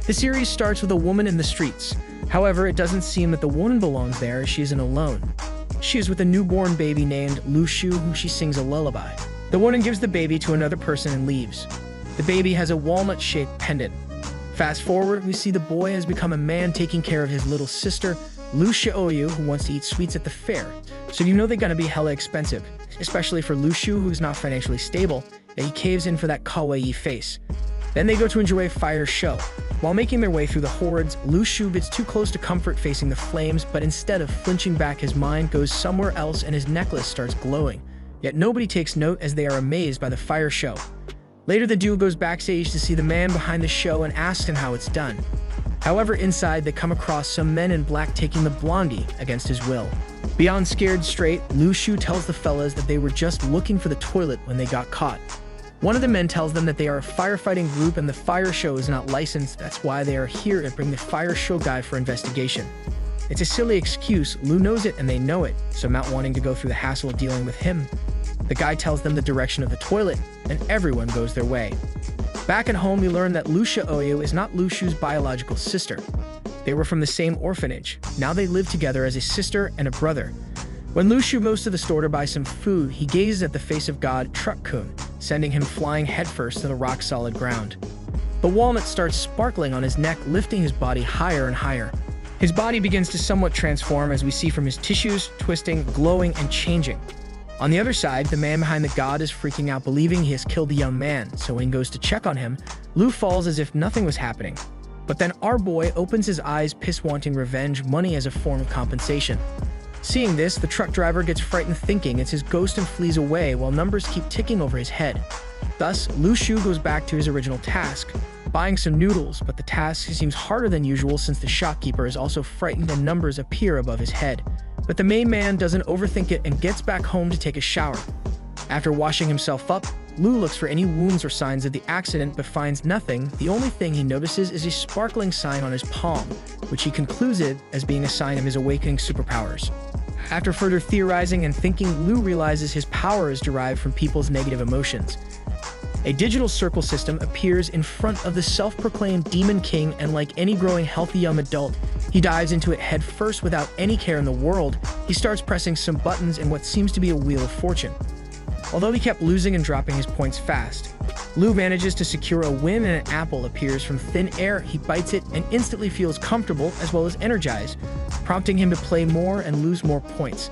The series starts with a woman in the streets. However, it doesn't seem that the woman belongs there as she isn't alone. She is with a newborn baby named Lushu, who she sings a lullaby. The woman gives the baby to another person and leaves. The baby has a walnut-shaped pendant. Fast forward, we see the boy has become a man taking care of his little sister, Lushu, who wants to eat sweets at the fair. So you know they're gonna be hella expensive, especially for Lushu, who's not financially stable, yet he caves in for that kawaii face. Then they go to enjoy a fire show. While making their way through the hordes, Lushu gets too close to comfort facing the flames, but instead of flinching back, his mind goes somewhere else and his necklace starts glowing. Yet nobody takes note as they are amazed by the fire show. Later, the duo goes backstage to see the man behind the show and asks him how it's done. However, inside they come across some men in black taking the blondie against his will. Beyond scared straight, Lushu tells the fellas that they were just looking for the toilet when they got caught. One of the men tells them that they are a firefighting group and the fire show is not licensed. That's why they are here to bring the fire show guy for investigation. It's a silly excuse. Lu knows it and they know it, so not wanting to go through the hassle of dealing with him, the guy tells them the direction of the toilet, and everyone goes their way. Back at home, we learn that Lushu is not Lushu's biological sister. They were from the same orphanage. Now they live together as a sister and a brother. When Lushu goes to the store to buy some food, he gazes at the face of God, Truck-kun, sending him flying headfirst to the rock-solid ground. The walnut starts sparkling on his neck, lifting his body higher and higher. His body begins to somewhat transform as we see from his tissues, twisting, glowing, and changing. On the other side, the man behind the god is freaking out, believing he has killed the young man, so when he goes to check on him, Lu falls as if nothing was happening. But then our boy opens his eyes, wanting revenge, money as a form of compensation. Seeing this, the truck driver gets frightened, thinking it's his ghost, and flees away while numbers keep ticking over his head. Thus, Lushu goes back to his original task, buying some noodles, but the task seems harder than usual since the shopkeeper is also frightened and numbers appear above his head. But the main man doesn't overthink it and gets back home to take a shower. After washing himself up, Lu looks for any wounds or signs of the accident but finds nothing. The only thing he notices is a sparkling sign on his palm, which he concludes it as being a sign of his awakening superpowers. After further theorizing and thinking, Lu realizes his power is derived from people's negative emotions. A digital circle system appears in front of the self-proclaimed Demon King, and like any growing healthy young adult, he dives into it head first without any care in the world. He starts pressing some buttons in what seems to be a wheel of fortune. Although he kept losing and dropping his points fast, Lu manages to secure a win and an apple appears from thin air. He bites it and instantly feels comfortable as well as energized, prompting him to play more and lose more points,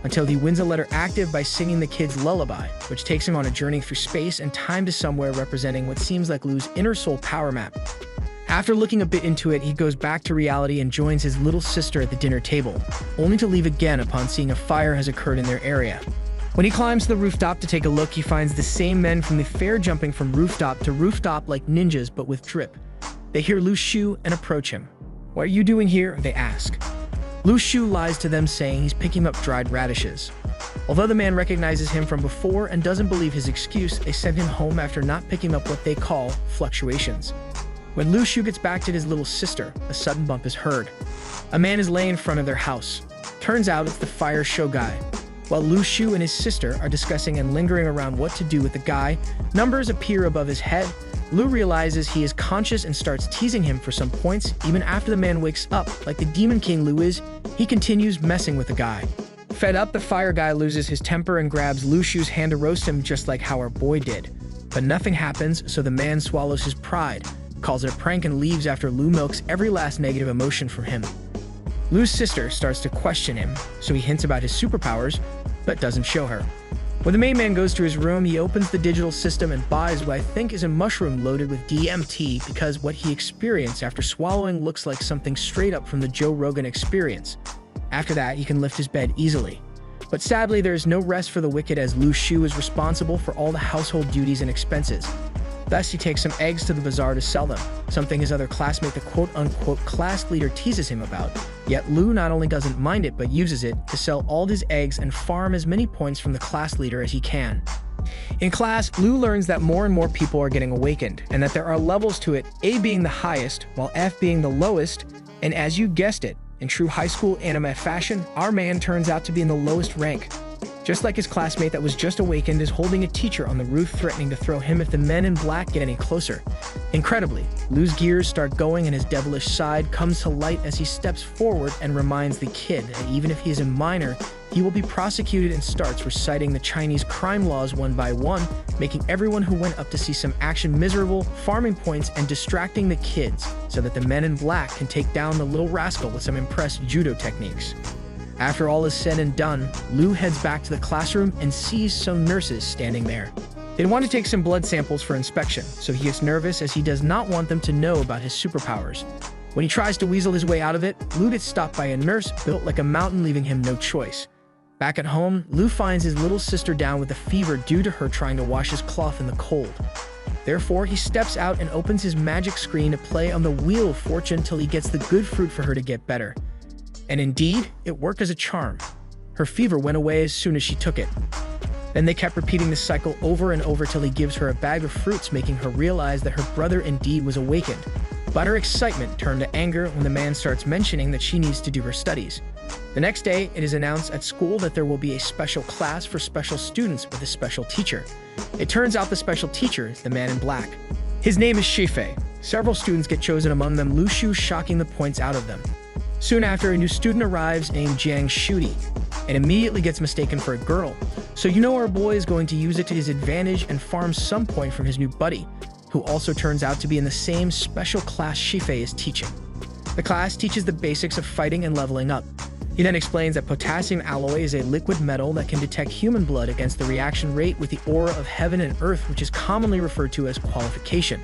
until he wins a letter active by singing the kid's lullaby, which takes him on a journey through space and time to somewhere representing what seems like Lu's inner soul power map. After looking a bit into it, he goes back to reality and joins his little sister at the dinner table, only to leave again upon seeing a fire has occurred in their area. When he climbs to the rooftop to take a look, he finds the same men from the fair jumping from rooftop to rooftop like ninjas but with drip. They hear Lushu and approach him. "What are you doing here?" they ask. Lushu lies to them, saying he's picking up dried radishes. Although the man recognizes him from before and doesn't believe his excuse, they send him home after not picking up what they call fluctuations. When Lushu gets back to his little sister, a sudden bump is heard. A man is laying in front of their house. Turns out it's the fire show guy. While Lushu and his sister are discussing and lingering around what to do with the guy, numbers appear above his head. Lu realizes he is conscious and starts teasing him for some points. Even after the man wakes up, like the Demon King Lu is, he continues messing with the guy. Fed up, the fire guy loses his temper and grabs Lushu's hand to roast him, just like how our boy did. But nothing happens, so the man swallows his pride, calls it a prank, and leaves after Lu milks every last negative emotion from him. Lu's sister starts to question him, so he hints about his superpowers, but doesn't show her. When the main man goes to his room, he opens the digital system and buys what I think is a mushroom loaded with DMT, because what he experienced after swallowing looks like something straight up from the Joe Rogan Experience. After that, he can lift his bed easily. But sadly, there is no rest for the wicked, as Lushu is responsible for all the household duties and expenses. Thus, he takes some eggs to the bazaar to sell them, something his other classmate, the quote-unquote class leader, teases him about. Yet Lu not only doesn't mind it, but uses it to sell all his eggs and farm as many points from the class leader as he can. In class, Lu learns that more and more people are getting awakened, and that there are levels to it, A being the highest, while F being the lowest, and as you guessed it, in true high school anime fashion, our man turns out to be in the lowest rank. Just like his classmate that was just awakened is holding a teacher on the roof, threatening to throw him if the men in black get any closer. Incredibly, Lu's gears start going and his devilish side comes to light as he steps forward and reminds the kid that even if he is a minor, he will be prosecuted, and starts reciting the Chinese crime laws one by one, making everyone who went up to see some action miserable, farming points and distracting the kids so that the men in black can take down the little rascal with some impressed judo techniques. After all is said and done, Lu heads back to the classroom and sees some nurses standing there. They want to take some blood samples for inspection, so he gets nervous as he does not want them to know about his superpowers. When he tries to weasel his way out of it, Lu gets stopped by a nurse built like a mountain, leaving him no choice. Back at home, Lu finds his little sister down with a fever due to her trying to wash his cloth in the cold. Therefore, he steps out and opens his magic screen to play on the Wheel of Fortune till he gets the good fruit for her to get better. And indeed, it worked as a charm. Her fever went away as soon as she took it. Then they kept repeating this cycle over and over till he gives her a bag of fruits, making her realize that her brother indeed was awakened. But her excitement turned to anger when the man starts mentioning that she needs to do her studies. The next day, it is announced at school that there will be a special class for special students with a special teacher. It turns out the special teacher is the man in black. His name is Shifei. Several students get chosen, among them Lu Shu, shocking the points out of them. Soon after, a new student arrives named Jiang Shudi and immediately gets mistaken for a girl. So you know our boy is going to use it to his advantage and farm some point from his new buddy, who also turns out to be in the same special class Shifei is teaching. The class teaches the basics of fighting and leveling up. He then explains that potassium alloy is a liquid metal that can detect human blood against the reaction rate with the aura of heaven and earth, which is commonly referred to as qualification.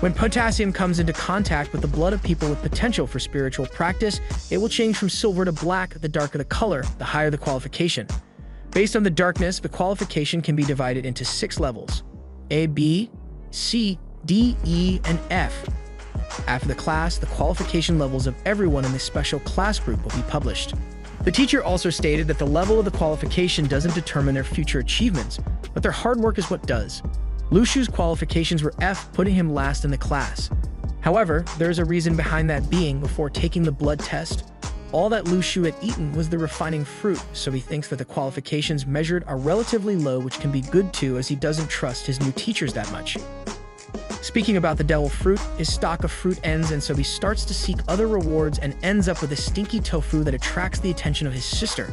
When potassium comes into contact with the blood of people with potential for spiritual practice, it will change from silver to black. The darker the color, the higher the qualification. Based on the darkness, the qualification can be divided into 6 levels: A, B, C, D, E, and F. After the class, the qualification levels of everyone in this special class group will be published. The teacher also stated that the level of the qualification doesn't determine their future achievements, but their hard work is what does. Lu Shu's qualifications were F, putting him last in the class. However, there is a reason behind that, being before taking the blood test, all that Lu Shu had eaten was the refining fruit, so he thinks that the qualifications measured are relatively low, which can be good too, as he doesn't trust his new teachers that much. Speaking about the devil fruit, his stock of fruit ends, and so he starts to seek other rewards and ends up with a stinky tofu that attracts the attention of his sister.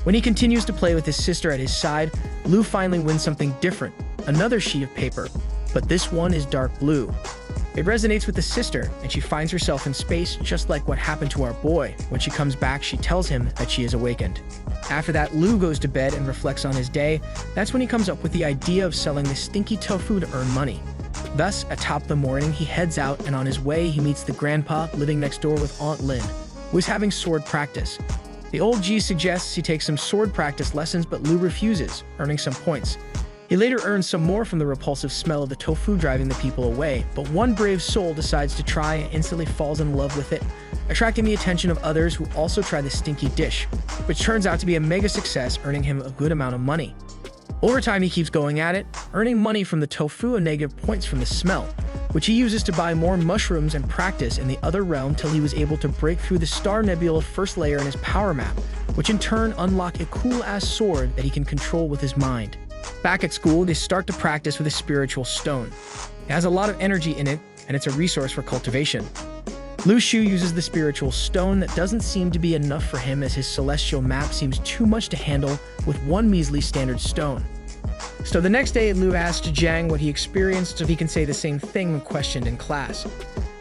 When he continues to play with his sister at his side, Lu finally wins something different, another sheet of paper, but this one is dark blue. It resonates with the sister, and she finds herself in space, just like what happened to our boy. When she comes back, she tells him that she is awakened. After that, Lu goes to bed and reflects on his day. That's when he comes up with the idea of selling this stinky tofu to earn money. Thus, atop the morning, he heads out, and on his way, he meets the grandpa living next door with Aunt Lin, who is having sword practice. The old G suggests he take some sword practice lessons, but Lu refuses, earning some points. He later earns some more from the repulsive smell of the tofu driving the people away, but one brave soul decides to try and instantly falls in love with it, attracting the attention of others who also try the stinky dish, which turns out to be a mega success, earning him a good amount of money. Over time, he keeps going at it, earning money from the tofu and negative points from the smell, which he uses to buy more mushrooms and practice in the other realm till he was able to break through the Star Nebula first layer in his power map, which in turn unlock a cool-ass sword that he can control with his mind. Back at school, they start to practice with a spiritual stone. It has a lot of energy in it, and it's a resource for cultivation. Lu Shu uses the spiritual stone that doesn't seem to be enough for him, as his celestial map seems too much to handle with one measly standard stone. So the next day, Lu asks Jiang what he experienced so he can say the same thing when questioned in class.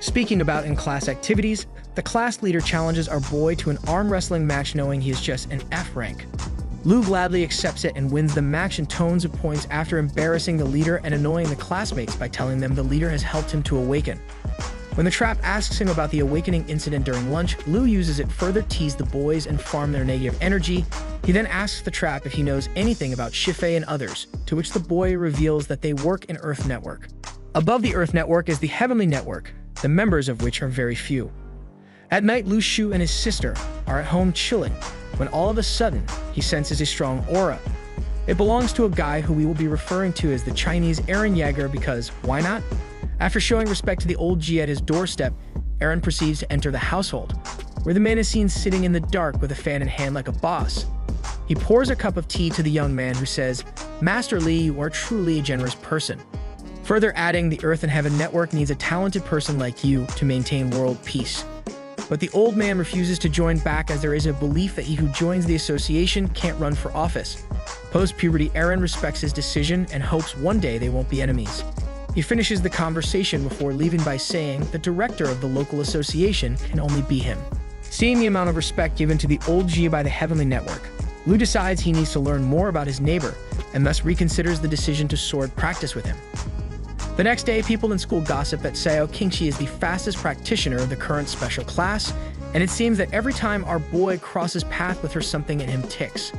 Speaking about in-class activities, the class leader challenges our boy to an arm wrestling match, knowing he is just an F rank. Lu gladly accepts it and wins the match in tones of points after embarrassing the leader and annoying the classmates by telling them the leader has helped him to awaken. When the trap asks him about the awakening incident during lunch, Lu uses it further tease the boys and farm their negative energy. He then asks the trap if he knows anything about Shifei and others, to which the boy reveals that they work in Earth Network. Above the Earth Network is the Heavenly Network, the members of which are very few. At night, Lu Shu and his sister are at home chilling, when all of a sudden, he senses a strong aura. It belongs to a guy who we will be referring to as the Chinese Eren Yeager, because why not? After showing respect to the old G at his doorstep, Eren proceeds to enter the household, where the man is seen sitting in the dark with a fan in hand like a boss. He pours a cup of tea to the young man who says, "Master Li, you are truly a generous person." Further adding, the Earth and Heaven Network needs a talented person like you to maintain world peace. But the old man refuses to join back as there is a belief that he who joins the association can't run for office. Post-puberty Aaron respects his decision and hopes one day they won't be enemies. He finishes the conversation before leaving by saying the director of the local association can only be him. Seeing the amount of respect given to the old G by the Heavenly Network, Lu decides he needs to learn more about his neighbor and thus reconsiders the decision to sword practice with him. The next day, people in school gossip that Sao Qingqi is the fastest practitioner of the current special class, and it seems that every time our boy crosses path with her, something in him ticks.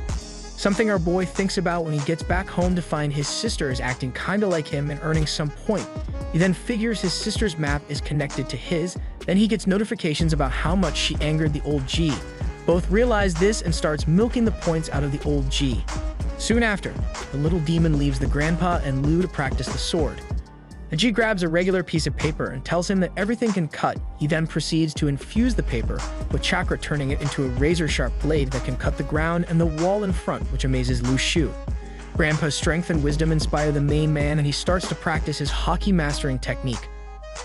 Something our boy thinks about when he gets back home to find his sister is acting kinda like him and earning some point. He then figures his sister's map is connected to his, then he gets notifications about how much she angered the old G. Both realize this and starts milking the points out of the old G. Soon after, the little demon leaves the grandpa and Lu to practice the sword. The G grabs a regular piece of paper and tells him that everything can cut. He then proceeds to infuse the paper, with chakra turning it into a razor-sharp blade that can cut the ground and the wall in front, which amazes Lu Shu. Grandpa's strength and wisdom inspire the main man, and he starts to practice his hockey mastering technique.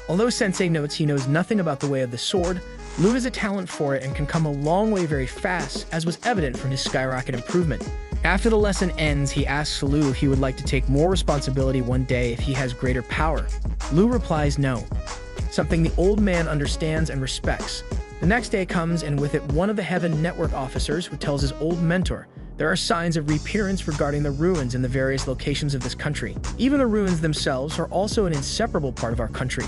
Although Sensei notes he knows nothing about the way of the sword, Lu has a talent for it and can come a long way very fast, as was evident from his skyrocket improvement. After the lesson ends, he asks Lu if he would like to take more responsibility one day if he has greater power. Lu replies no, something the old man understands and respects. The next day comes, and with it one of the Heaven Network officers who tells his old mentor there are signs of reappearance regarding the ruins in the various locations of this country. Even the ruins themselves are also an inseparable part of our country.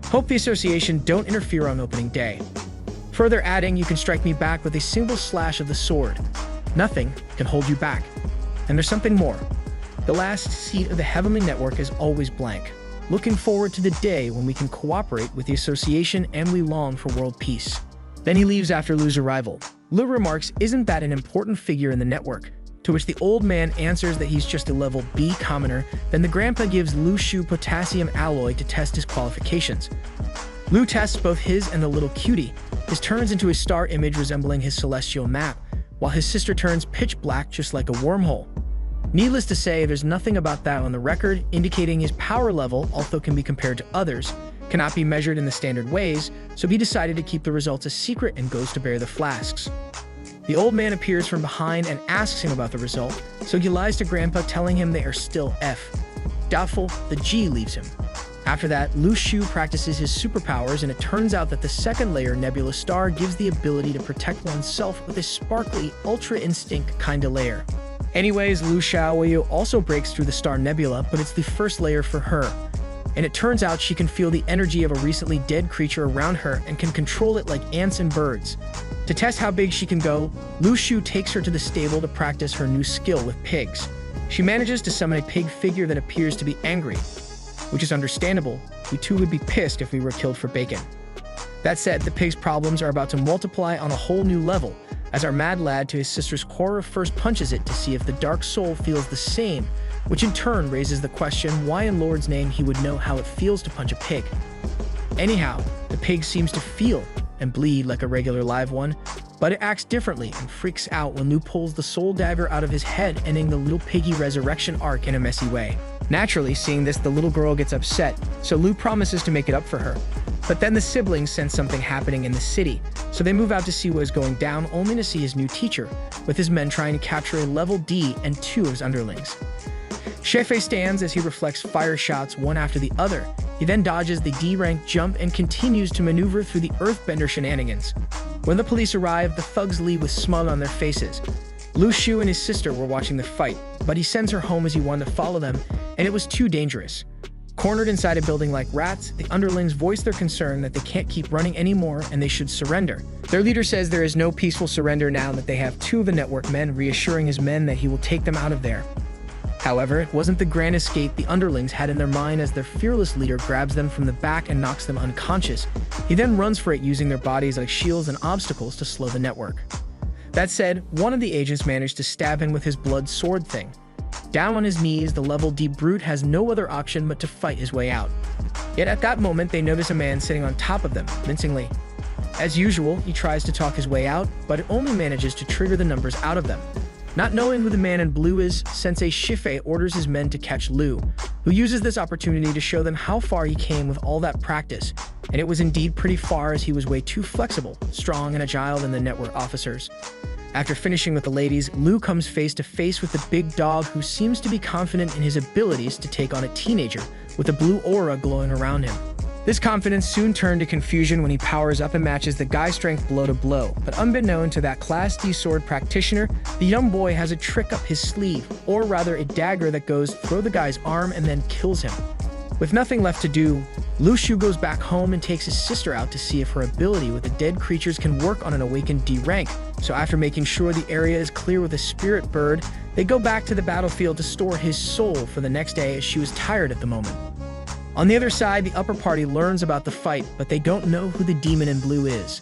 Hope the association don't interfere on opening day. Further adding, you can strike me back with a single slash of the sword. Nothing can hold you back. And there's something more. The last seat of the Heavenly Network is always blank. Looking forward to the day when we can cooperate with the association and we long for world peace. Then he leaves after Lu's arrival. Lu remarks, "Isn't that an important figure in the network?" To which the old man answers that he's just a level B commoner. Then the grandpa gives Lu Shu potassium alloy to test his qualifications. Lu tests both his and the little cutie. His turns into a star image resembling his celestial map, while his sister turns pitch black just like a wormhole. Needless to say, there's nothing about that on the record, indicating his power level, although can be compared to others, cannot be measured in the standard ways, so he decided to keep the results a secret and goes to bear the flasks. The old man appears from behind and asks him about the result, so he lies to Grandpa, telling him they are still F. Doubtful, the G leaves him. After that, Lu Shu practices his superpowers, and it turns out that the second layer nebula star gives the ability to protect oneself with a sparkly, ultra instinct kinda layer. Anyways, Lu Xiaoyu also breaks through the star nebula, but it's the first layer for her. And it turns out she can feel the energy of a recently dead creature around her and can control it like ants and birds. To test how big she can go, Lu Shu takes her to the stable to practice her new skill with pigs. She manages to summon a pig figure that appears to be angry, which is understandable. We too would be pissed if we were killed for bacon. That said, the pig's problems are about to multiply on a whole new level, as our mad lad to his sister's Korra first punches it to see if the dark soul feels the same, which in turn raises the question why in Lord's name he would know how it feels to punch a pig. Anyhow, the pig seems to feel and bleed like a regular live one, but it acts differently and freaks out when Lu pulls the soul dagger out of his head, ending the little piggy resurrection arc in a messy way. Naturally, seeing this, the little girl gets upset, so Lu promises to make it up for her. But then the siblings sense something happening in the city, so they move out to see what is going down, only to see his new teacher, with his men trying to capture a level D and 2 of his underlings. Shefe stands as he reflects fire shots one after the other. He then dodges the D-rank jump and continues to maneuver through the Earthbender shenanigans. When the police arrive, the thugs leave with smile on their faces. Lu Shu and his sister were watching the fight, but he sends her home as he wanted to follow them, and it was too dangerous. Cornered inside a building like rats, the underlings voice their concern that they can't keep running anymore and they should surrender. Their leader says there is no peaceful surrender now that they have 2 of the network men, reassuring his men that he will take them out of there. However, it wasn't the grand escape the underlings had in their mind, as their fearless leader grabs them from the back and knocks them unconscious. He then runs for it, using their bodies like shields and obstacles to slow the network. That said, one of the agents managed to stab him with his blood sword thing. Down on his knees, the level D brute has no other option but to fight his way out. Yet at that moment, they notice a man sitting on top of them, mincingly. As usual, he tries to talk his way out, but it only manages to trigger the numbers out of them. Not knowing who the man in blue is, Sensei Shifei orders his men to catch Lu, who uses this opportunity to show them how far he came with all that practice, and it was indeed pretty far as he was way too flexible, strong, and agile than the network officers. After finishing with the ladies, Lu comes face to face with the big dog who seems to be confident in his abilities to take on a teenager with a blue aura glowing around him. This confidence soon turned to confusion when he powers up and matches the guy's strength blow to blow, but unbeknown to that Class D sword practitioner, the young boy has a trick up his sleeve, or rather a dagger that goes through the guy's arm and then kills him. With nothing left to do, Lu Shu goes back home and takes his sister out to see if her ability with the dead creatures can work on an awakened D rank, so after making sure the area is clear with a spirit bird, they go back to the battlefield to store his soul for the next day as she was tired at the moment. On the other side, the upper party learns about the fight, but they don't know who the demon in blue is.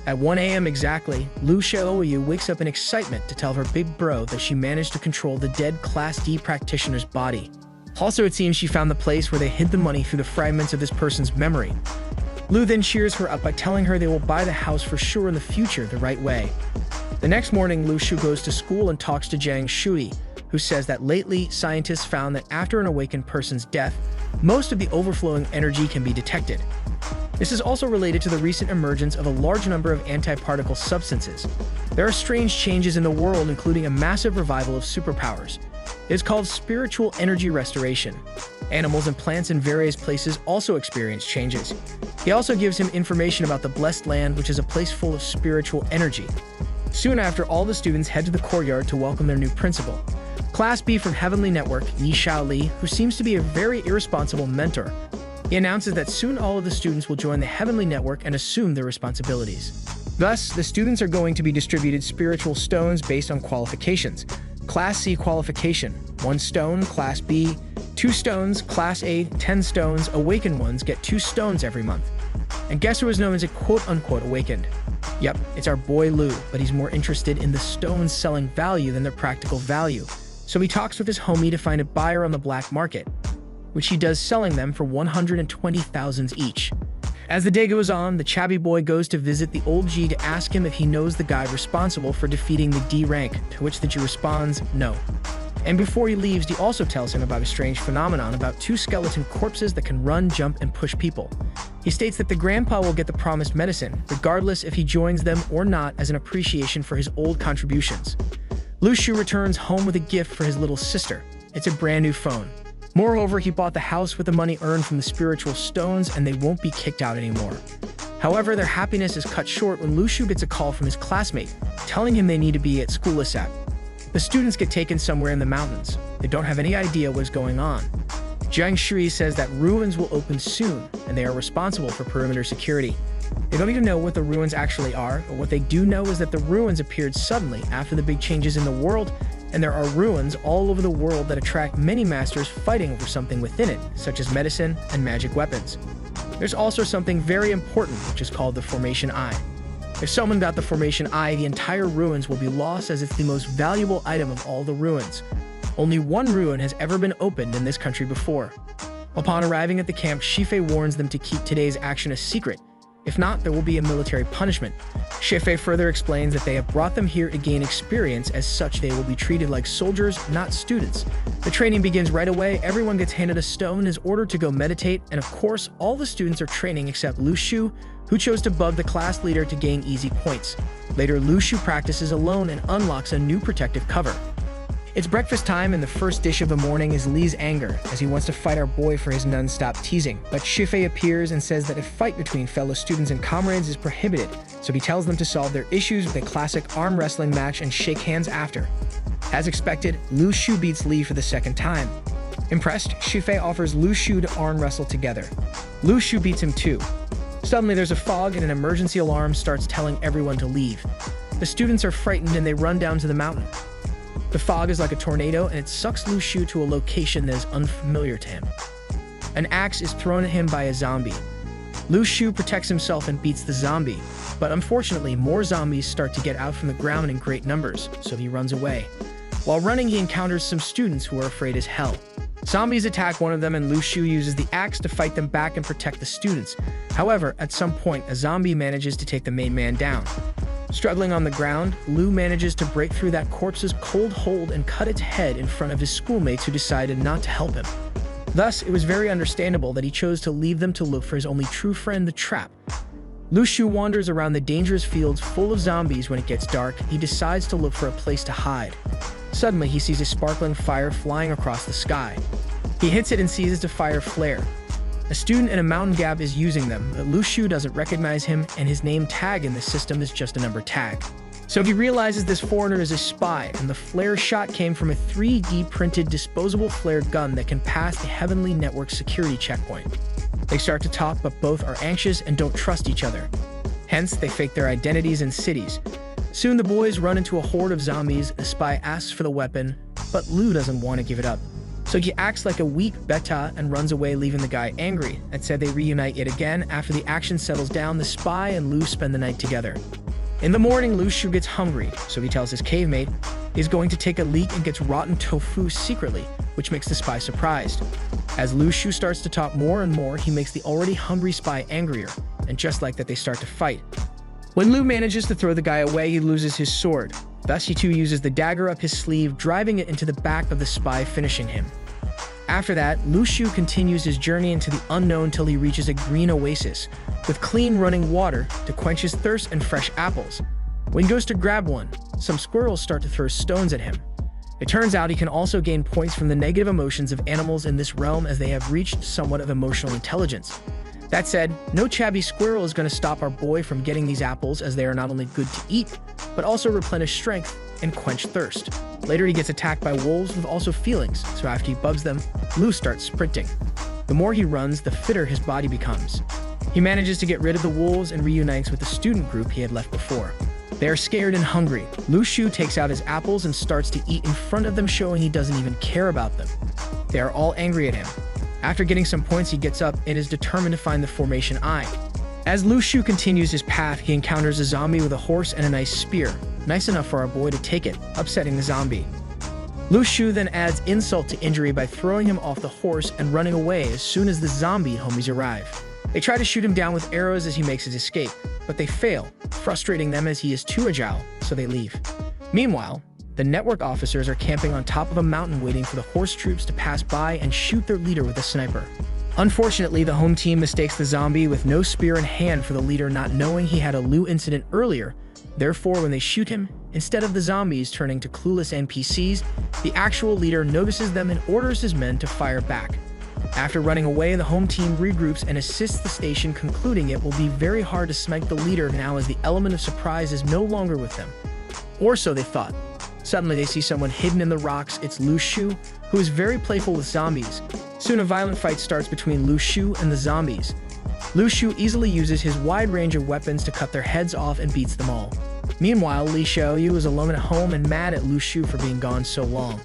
At 1 a.m. exactly, Lu Xiaoyu wakes up in excitement to tell her big bro that she managed to control the dead Class D practitioner's body. Also, it seems she found the place where they hid the money through the fragments of this person's memory. Lu then cheers her up by telling her they will buy the house for sure in the future the right way. The next morning, Lu Shu goes to school and talks to Jiang Shui, who says that lately, scientists found that after an awakened person's death, most of the overflowing energy can be detected. This is also related to the recent emergence of a large number of antiparticle substances. There are strange changes in the world, including a massive revival of superpowers. It is called spiritual energy restoration. Animals and plants in various places also experience changes. He also gives him information about the Blessed Land, which is a place full of spiritual energy. Soon after, all the students head to the courtyard to welcome their new principal. Class B from Heavenly Network, Yi Xiaoli, who seems to be a very irresponsible mentor. He announces that soon all of the students will join the Heavenly Network and assume their responsibilities. Thus, the students are going to be distributed spiritual stones based on qualifications. Class C qualification, 1 stone, Class B, 2 stones, Class A, 10 stones, awakened ones get 2 stones every month. And guess who is known as a quote-unquote awakened? Yep, it's our boy Lu, but he's more interested in the stones selling value than their practical value. So he talks with his homie to find a buyer on the black market, which he does, selling them for 120,000 each. As the day goes on, the chubby boy goes to visit the old G to ask him if he knows the guy responsible for defeating the D rank, to which the G responds, no. And before he leaves, he also tells him about a strange phenomenon about 2 skeleton corpses that can run, jump, and push people. He states that the grandpa will get the promised medicine, regardless if he joins them or not, as an appreciation for his old contributions. Lu Shu returns home with a gift for his little sister. It's a brand new phone. Moreover, he bought the house with the money earned from the spiritual stones, and they won't be kicked out anymore. However, their happiness is cut short when Lu Shu gets a call from his classmate, telling him they need to be at school ASAP. The students get taken somewhere in the mountains. They don't have any idea what is going on. Jiang Shui says that ruins will open soon, and they are responsible for perimeter security. They don't even know what the ruins actually are, but what they do know is that the ruins appeared suddenly after the big changes in the world, and there are ruins all over the world that attract many masters fighting over something within it, such as medicine and magic weapons. There's also something very important, which is called the Formation Eye. If someone got the Formation Eye, the entire ruins will be lost, as it's the most valuable item of all the ruins. Only 1 ruin has ever been opened in this country before. Upon arriving at the camp, Shifei warns them to keep today's action a secret. If not, there will be a military punishment. Shifei further explains that they have brought them here to gain experience. As such, they will be treated like soldiers, not students. The training begins right away. Everyone gets handed a stone and is ordered to go meditate, and of course, all the students are training except Lu Shu, who chose to bug the class leader to gain easy points. Later, Lu Shu practices alone and unlocks a new protective cover. It's breakfast time, and the first dish of the morning is Li's anger, as he wants to fight our boy for his non-stop teasing. But Shifei appears and says that a fight between fellow students and comrades is prohibited, so he tells them to solve their issues with a classic arm wrestling match and shake hands after. As expected, Lu Shu beats Li for the 2nd time. Impressed, Shifei offers Lu Shu to arm wrestle together. Lu Shu beats him too. Suddenly there's a fog and an emergency alarm starts telling everyone to leave. The students are frightened and they run down to the mountain. The fog is like a tornado, and it sucks Lu Shu to a location that is unfamiliar to him. An axe is thrown at him by a zombie. Lu Shu protects himself and beats the zombie, but unfortunately more zombies start to get out from the ground in great numbers, so he runs away. While running, he encounters some students who are afraid as hell. Zombies attack one of them, and Lu Shu uses the axe to fight them back and protect the students. However, at some point, a zombie manages to take the main man down. Struggling on the ground, Lou manages to break through that corpse's cold hold and cut its head in front of his schoolmates who decided not to help him. Thus, it was very understandable that he chose to leave them to look for his only true friend, the trap. Lu Shu wanders around the dangerous fields full of zombies. When it gets dark, he decides to look for a place to hide. Suddenly, he sees a sparkling fire flying across the sky. He hits it and sees it's a fire flare. A student in a mountain gap is using them, but Lu Shu doesn't recognize him, and his name tag in the system is just a number tag. So he realizes this foreigner is a spy, and the flare shot came from a 3D printed disposable flare gun that can pass the Heavenly Network security checkpoint. They start to talk, but both are anxious and don't trust each other. Hence, they fake their identities in cities. Soon the boys run into a horde of zombies. The spy asks for the weapon, but Lu doesn't want to give it up. So he acts like a weak beta and runs away, leaving the guy angry. That said, they reunite yet again. After the action settles down, the spy and Lu spend the night together. In the morning, Lu Shu gets hungry, so he tells his cave mate he's going to take a leak and gets rotten tofu secretly, which makes the spy surprised. As Lu Shu starts to talk more and more, he makes the already hungry spy angrier, and just like that, they start to fight. When Lu manages to throw the guy away, he loses his sword. Thus, he too uses the dagger up his sleeve, driving it into the back of the spy, finishing him. After that, Lu Shu continues his journey into the unknown till he reaches a green oasis with clean running water to quench his thirst and fresh apples. When he goes to grab one, some squirrels start to throw stones at him. It turns out he can also gain points from the negative emotions of animals in this realm, as they have reached somewhat of emotional intelligence. That said, no chabby squirrel is going to stop our boy from getting these apples, as they are not only good to eat, but also replenish strength and quench thirst. Later, he gets attacked by wolves with also feelings, so after he bugs them, Lu starts sprinting. The more he runs, the fitter his body becomes. He manages to get rid of the wolves and reunites with the student group he had left before. They are scared and hungry. Lu Shu takes out his apples and starts to eat in front of them, showing he doesn't even care about them. They are all angry at him. After getting some points, he gets up and is determined to find the Formation Eye. As Lu Shu continues his path, he encounters a zombie with a horse and a nice spear. Nice enough for our boy to take it, upsetting the zombie. Lu Shu then adds insult to injury by throwing him off the horse and running away as soon as the zombie homies arrive. They try to shoot him down with arrows as he makes his escape, but they fail, frustrating them as he is too agile, so they leave. Meanwhile, the network officers are camping on top of a mountain waiting for the horse troops to pass by and shoot their leader with a sniper. Unfortunately, the home team mistakes the zombie with no spear in hand for the leader, not knowing he had a Lu incident earlier. Therefore, when they shoot him, instead of the zombies turning to clueless NPCs, the actual leader notices them and orders his men to fire back. After running away, the home team regroups and assists the station, concluding it will be very hard to smite the leader now as the element of surprise is no longer with them. Or so they thought. Suddenly, they see someone hidden in the rocks. It's Lu Shu, who is very playful with zombies. Soon, a violent fight starts between Lu Shu and the zombies. Lu Shu easily uses his wide range of weapons to cut their heads off and beats them all. Meanwhile, Li Xiaoyu is alone at home and mad at Lu Shu for being gone so long.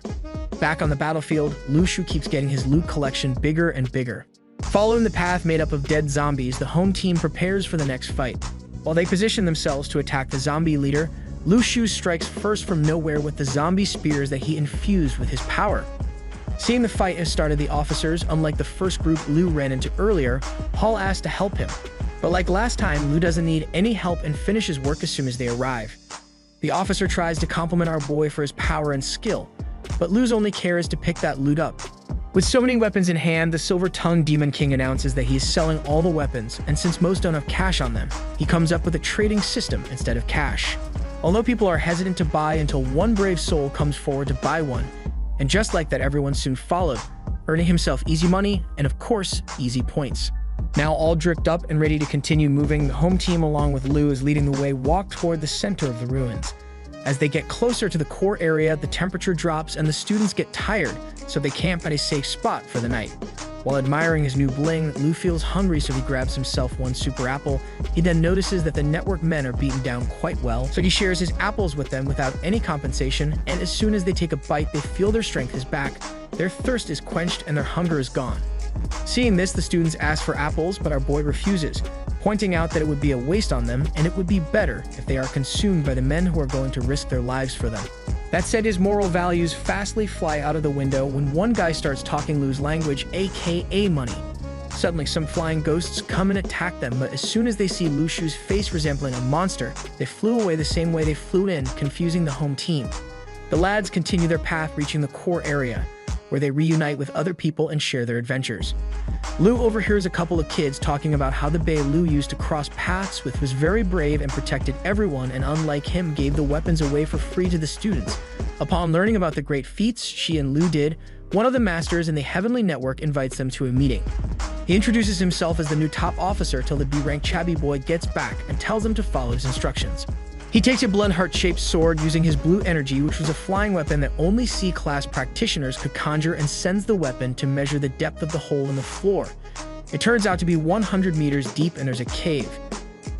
Back on the battlefield, Lu Shu keeps getting his loot collection bigger and bigger. Following the path made up of dead zombies, the home team prepares for the next fight. While they position themselves to attack the zombie leader, Lu Shu strikes first from nowhere with the zombie spears that he infused with his power. Seeing the fight has started, the officers, unlike the first group Lu ran into earlier, haul ass to help him. But like last time, Lu doesn't need any help and finishes work as soon as they arrive. The officer tries to compliment our boy for his power and skill, but Lu's only care is to pick that loot up. With so many weapons in hand, the Silver-Tongued Demon King announces that he is selling all the weapons, and since most don't have cash on them, he comes up with a trading system instead of cash. Although people are hesitant to buy until one brave soul comes forward to buy one, and just like that, everyone soon followed, earning himself easy money and, of course, easy points. Now all dripped up and ready to continue moving, the home team along with Lu is leading the way walk toward the center of the ruins. As they get closer to the core area, the temperature drops and the students get tired, so they camp at a safe spot for the night. While admiring his new bling, Lu feels hungry, so he grabs himself one super apple. He then notices that the network men are beaten down quite well, so he shares his apples with them without any compensation, and as soon as they take a bite, they feel their strength is back, their thirst is quenched, and their hunger is gone. Seeing this, the students ask for apples, but our boy refuses, pointing out that it would be a waste on them, and it would be better if they are consumed by the men who are going to risk their lives for them. That said, his moral values fastly fly out of the window when one guy starts talking Lu's language, aka money. Suddenly, some flying ghosts come and attack them, but as soon as they see Lu Shu's face resembling a monster, they flew away the same way they flew in, confusing the home team. The lads continue their path, reaching the core area, where they reunite with other people and share their adventures. Lu overhears a couple of kids talking about how the Bei Lu used to cross paths with was very brave and protected everyone, and unlike him, gave the weapons away for free to the students. Upon learning about the great feats she and Lu did, one of the masters in the Heavenly Network invites them to a meeting. He introduces himself as the new top officer till the B-rank Chubby Boy gets back and tells them to follow his instructions. He takes a blood heart-shaped sword using his blue energy, which was a flying weapon that only C-class practitioners could conjure, and sends the weapon to measure the depth of the hole in the floor. It turns out to be 100 meters deep, and there's a cave.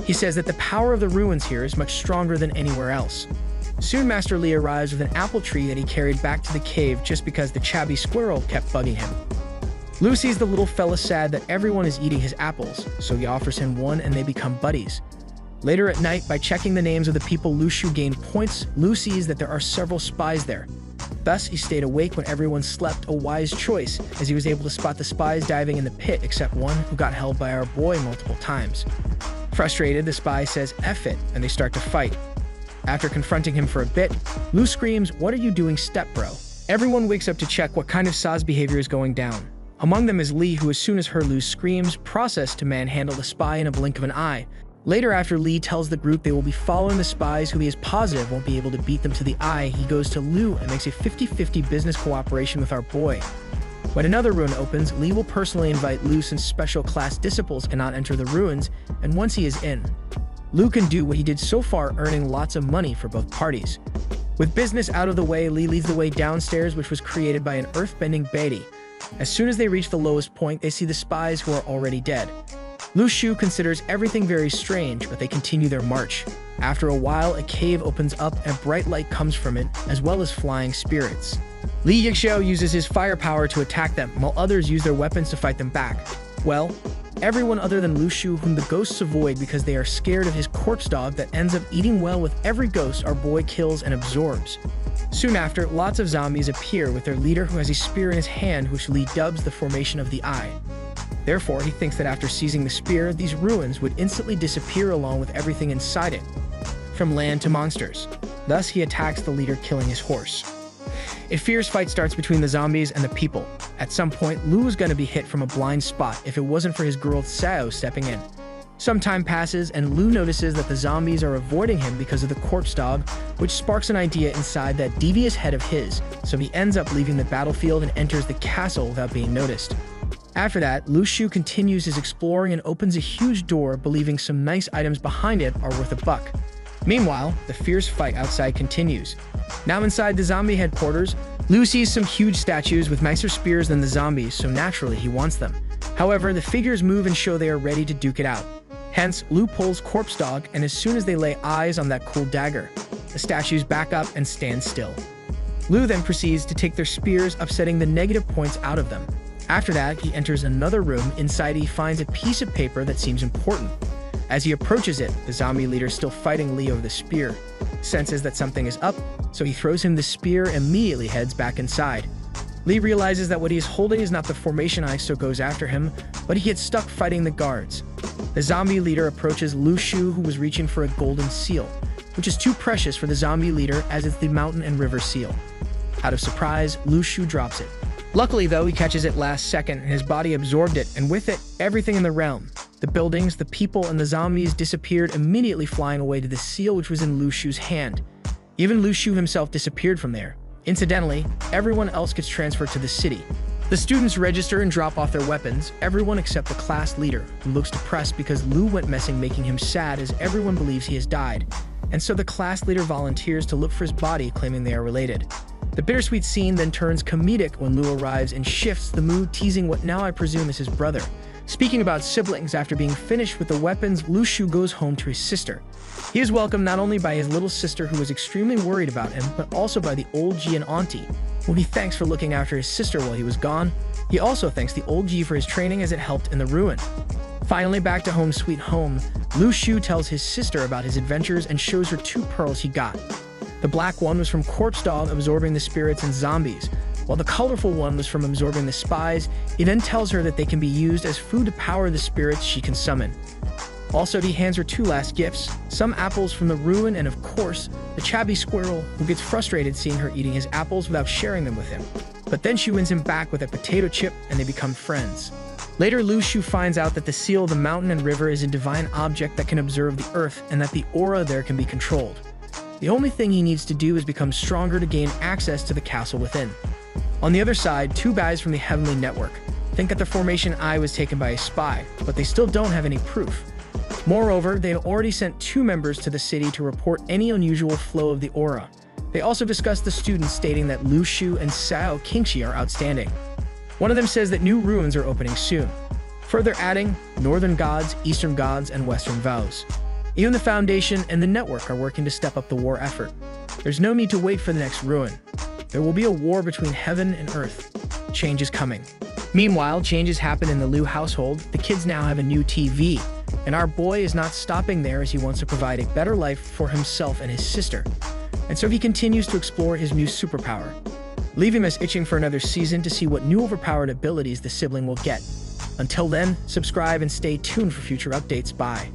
He says that the power of the ruins here is much stronger than anywhere else. Soon Master Li arrives with an apple tree that he carried back to the cave just because the chubby squirrel kept bugging him. Lu sees the little fella sad that everyone is eating his apples, so he offers him one and they become buddies. Later at night, by checking the names of the people Lu Shu gained points, Lu sees that there are several spies there. Thus, he stayed awake when everyone slept, a wise choice, as he was able to spot the spies diving in the pit, except one who got held by our boy multiple times. Frustrated, the spy says F it, and they start to fight. After confronting him for a bit, Lu screams, "What are you doing, step bro?" Everyone wakes up to check what kind of Sa's behavior is going down. Among them is Li, who as soon as heard Lu's screams, processed to manhandle the spy in a blink of an eye. Later, after Li tells the group they will be following the spies who he is positive won't be able to beat them to the eye, he goes to Lu and makes a 50-50 business cooperation with our boy. When another ruin opens, Li will personally invite Lu since special class disciples cannot enter the ruins, and once he is in, Lu can do what he did so far, earning lots of money for both parties. With business out of the way, Li leads the way downstairs, which was created by an earth-bending Beatty. As soon as they reach the lowest point, they see the spies who are already dead. Lu Shu considers everything very strange, but they continue their march. After a while, a cave opens up and a bright light comes from it, as well as flying spirits. Li Yixiao uses his firepower to attack them, while others use their weapons to fight them back. Well, everyone other than Lu Shu, whom the ghosts avoid because they are scared of his corpse dog that ends up eating well with every ghost our boy kills and absorbs. Soon after, lots of zombies appear with their leader who has a spear in his hand, which Li dubs the formation of the eye. Therefore, he thinks that after seizing the spear, these ruins would instantly disappear along with everything inside it, from land to monsters. Thus, he attacks the leader, killing his horse. A fierce fight starts between the zombies and the people. At some point, Lu was going to be hit from a blind spot if it wasn't for his girl Sao stepping in. Some time passes, and Lu notices that the zombies are avoiding him because of the corpse dog, which sparks an idea inside that devious head of his, so he ends up leaving the battlefield and enters the castle without being noticed. After that, Lu Shu continues his exploring and opens a huge door, believing some nice items behind it are worth a buck. Meanwhile, the fierce fight outside continues. Now inside the zombie headquarters, Lu sees some huge statues with nicer spears than the zombies, so naturally he wants them. However, the figures move and show they are ready to duke it out. Hence, Lu pulls Corpse Dog, and as soon as they lay eyes on that cool dagger, the statues back up and stand still. Lu then proceeds to take their spears, upsetting the negative points out of them. After that, he enters another room. Inside, he finds a piece of paper that seems important. As he approaches it, the zombie leader, still fighting Li over the spear, senses that something is up, so he throws him the spear and immediately heads back inside. Li realizes that what he is holding is not the formation eye, so goes after him, but he gets stuck fighting the guards. The zombie leader approaches Lu Shu, who was reaching for a golden seal, which is too precious for the zombie leader as it's the mountain and river seal. Out of surprise, Lu Shu drops it. Luckily, though, he catches it last second, and his body absorbed it, and with it, everything in the realm. The buildings, the people, and the zombies disappeared, immediately flying away to the seal which was in Lu Shu's hand. Even Lu Shu himself disappeared from there. Incidentally, everyone else gets transferred to the city. The students register and drop off their weapons, everyone except the class leader, who looks depressed because Lu went missing, making him sad as everyone believes he has died. And so the class leader volunteers to look for his body, claiming they are related. The bittersweet scene then turns comedic when Lu arrives and shifts the mood, teasing what now I presume is his brother. Speaking about siblings, after being finished with the weapons, Lu Shu goes home to his sister. He is welcomed not only by his little sister, who was extremely worried about him, but also by the old Ji and auntie, whom he thanks for looking after his sister while he was gone. He also thanks the old Ji for his training as it helped in the ruin. Finally, back to home sweet home, Lu Shu tells his sister about his adventures and shows her 2 pearls he got. The black one was from Corpse Dog absorbing the spirits and zombies, while the colorful one was from absorbing the spies. He then tells her that they can be used as food to power the spirits she can summon. Also, he hands her two last gifts, some apples from the ruin, and of course, the chubby squirrel, who gets frustrated seeing her eating his apples without sharing them with him. But then she wins him back with a potato chip, and they become friends. Later, Lu Shu finds out that the seal of the mountain and river is a divine object that can observe the earth, and that the aura there can be controlled. The only thing he needs to do is become stronger to gain access to the castle within. On the other side, two guys from the Heavenly Network think that the Formation I was taken by a spy, but they still don't have any proof. Moreover, they have already sent two members to the city to report any unusual flow of the aura. They also discuss the students, stating that Lu Shu and Sao Qingxi are outstanding. One of them says that new ruins are opening soon, further adding Northern Gods, Eastern Gods, and Western Vows. Even the Foundation and the Network are working to step up the war effort. There's no need to wait for the next ruin. There will be a war between heaven and earth. Change is coming. Meanwhile, changes happen in the Liu household. The kids now have a new TV, and our boy is not stopping there, as he wants to provide a better life for himself and his sister. And so he continues to explore his new superpower, leaving us itching for another season to see what new overpowered abilities the sibling will get. Until then, subscribe and stay tuned for future updates. Bye.